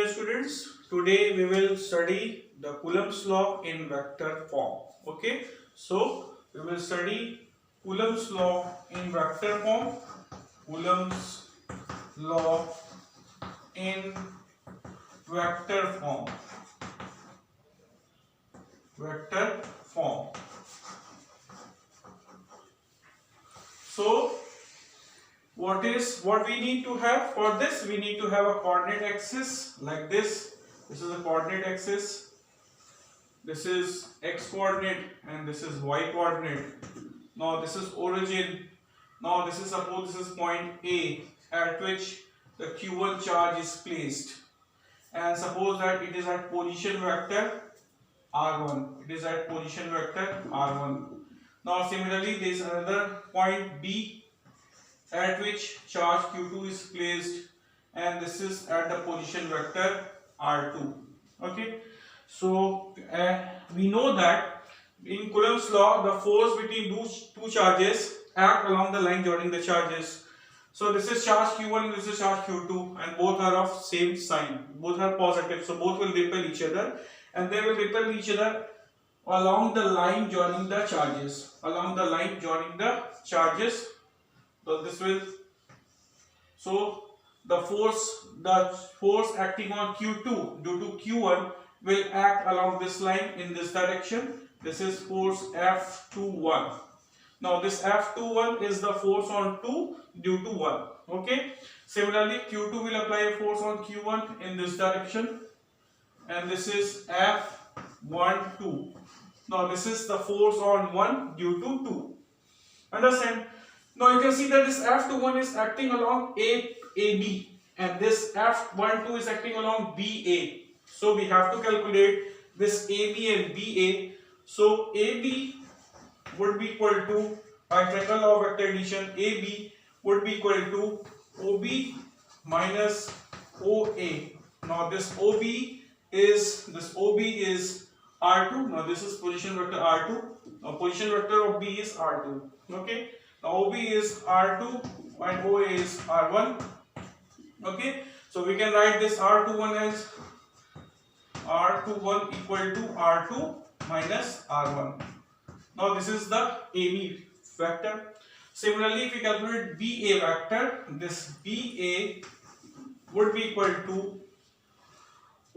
dear students. Today we will study the Coulomb's law in vector form. Okay, so we will study Coulomb's law in vector form. Coulomb's law in vector form. Vector form. So what we need to have for this? We need to have a coordinate axis like this. This is a coordinate axis. This is x coordinate and this is y coordinate. Now this is origin. Now this is, suppose this is point A at which the q1 charge is placed, and suppose that it is at position vector r1. It is at position vector r1. Now similarly there is another point B at which charge q2 is placed, and this is at the position vector r2. Okay, so we know that in Coulomb's law the force between those two charges act along the line joining the charges. So this is charge q1 and this is charge q2, and both are of same sign, both are positive, so both will repel each other, and they will repel each other along the line joining the charges. Along the line joining the charges. So this will, so the force acting on q2 due to q1 will act along this line in this direction. This is force F21. Now this F21 is the force on 2 due to 1. Okay. Similarly, q2 will apply a force on q1 in this direction, and this is F12. Now this is the force on 1 due to 2. Understand? Now you can see that this F21 is acting along AB, and this F12 is acting along BA. So we have to calculate this AB and BA. So AB would be equal to, by triangle law of vector addition, AB would be equal to OB minus OA. Now this OB is R2. Now this is position vector R2. Now position vector of B is R2. Okay. Now OB is R2 and OA is R1. Okay. So we can write this R21 as R21 equal to R2 minus R1. Now this is the AB vector. Similarly, if we calculate BA vector, this BA would be equal to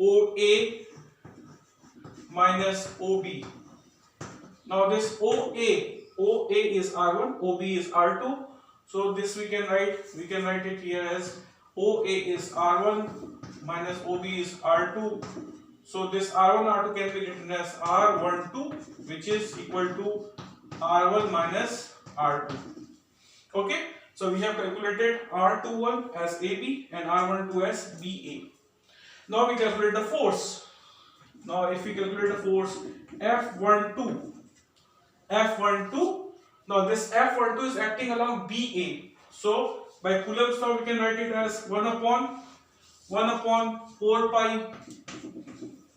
OA minus OB. Now this OA is R1, OB is R2. So this we can write it here as OA is R1 minus OB is R2. So this R1 R2 can be written as R12, which is equal to R1 minus R2. Okay, so we have calculated R21 as AB and R12 as BA. Now we calculate the force. Now if we calculate the force F12, now this F12 is acting along BA. So by Coulomb's law we can write it as 1 upon 4 pi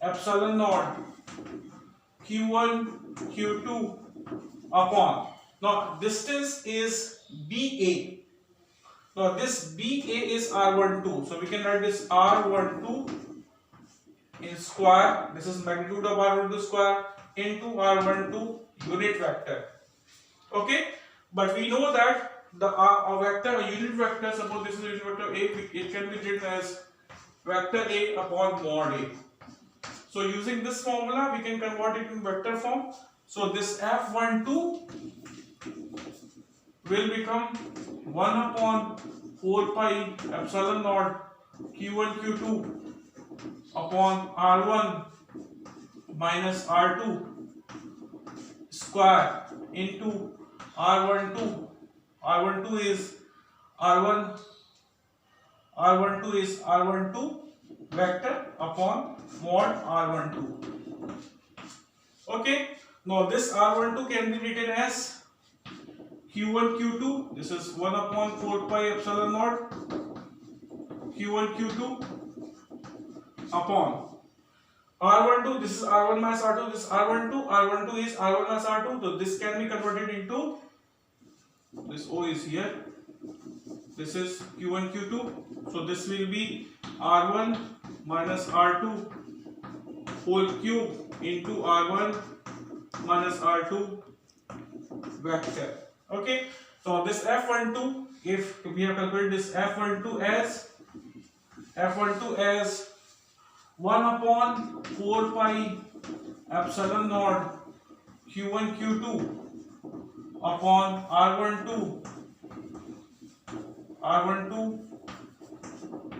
epsilon naught q1 q2 upon. Now distance is BA. Now this BA is R12. So we can write this R12 in square. This is magnitude of R12 square into R12 unit vector. Okay, but we know that a unit vector, suppose this is unit vector A, it can be written as vector A upon mod A. So using this formula we can convert it in vector form. So this F12 will become 1 upon 4 pi epsilon naught q1 q2 upon R1 minus R2 square into R12. R12 is R12 vector upon mod R12. Okay. Now this R12 can be written as q1 q2. This is 1 upon 4 pi epsilon naught q1 q2 upon R12. This is R1 minus R2. This is R12. R12 is R1 minus R2. So this can be converted into, this O is here. This is q1 q2. So this will be R1 minus R2 whole cube into R1 minus R2 vector. Okay, so this F12, if we have calculated this F12 as 1 upon 4 pi epsilon naught Q1 Q2 upon R12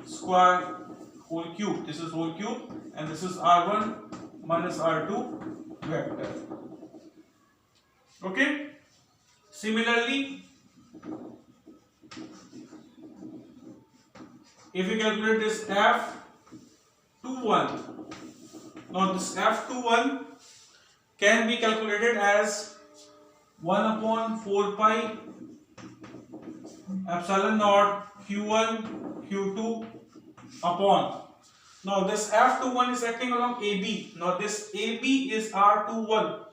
square whole cube. This is whole cube and this is R1 minus R2 vector. Okay. Similarly, if we calculate this F21, now this F21 can be calculated as 1 upon 4 pi epsilon naught Q1 Q2 upon. Now this F21 is acting along AB. Now this AB is R21.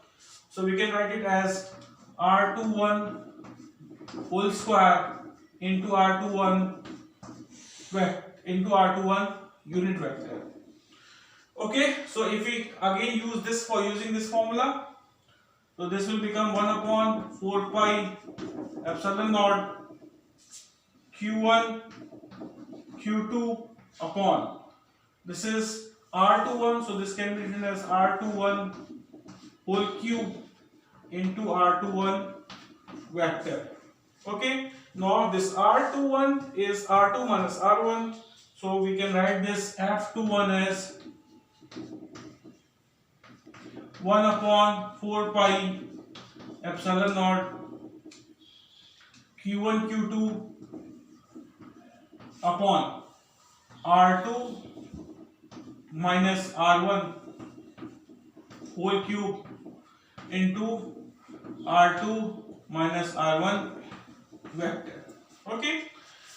So we can write it as R21 whole square into R21 unit vector. Okay, so if we again use this for using this formula, so this will become 1 upon 4 pi epsilon naught Q1 Q2 upon. This is R21, so this can be written as R21 whole cube into R21 vector. Okay, now this R21 is R2 minus R1, so we can write this F21 as 1 upon 4 pi epsilon naught Q1 Q2 upon R2 minus R1 whole cube into R2 minus R1 vector. Okay,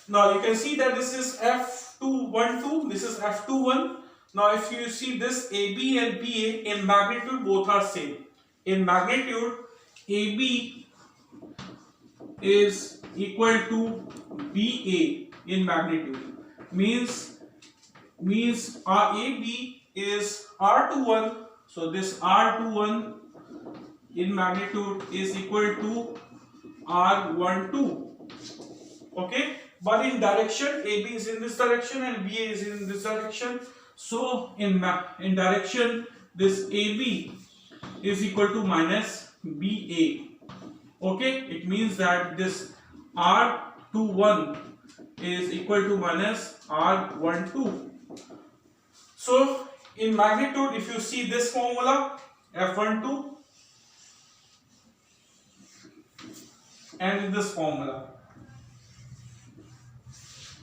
now you can see that this is F212, this is F21. Now if you see this AB and BA in magnitude both are same. In magnitude AB is equal to BA in magnitude, means our AB is R21, so this R21 in magnitude is equal to R12. Okay, but in direction AB is in this direction and BA is in this direction, so in direction this AB is equal to minus BA. Okay, it means that this R21 is equal to minus R12. So in magnitude, if you see this formula F12 and in this formula,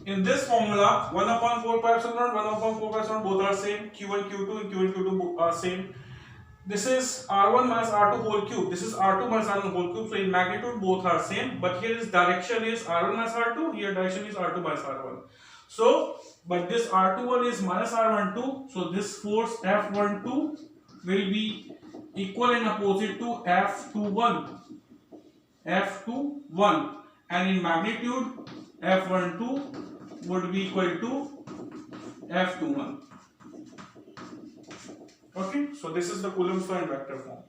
in this formula 1 upon 4 pi epsilon naught, 1 upon 4 pi epsilon both are same, Q1 Q2 and Q1 Q2 are same. This is R1 minus R2 whole cube, this is R2 minus R1 whole cube, so in magnitude both are same, but here is direction is R1 minus R2, here direction is R2 minus R1. So but this R21 is minus R12, so this force F12 will be equal and opposite to F21, and in magnitude F12 would be equal to F21. Okay, so this is the Coulomb's law in vector form.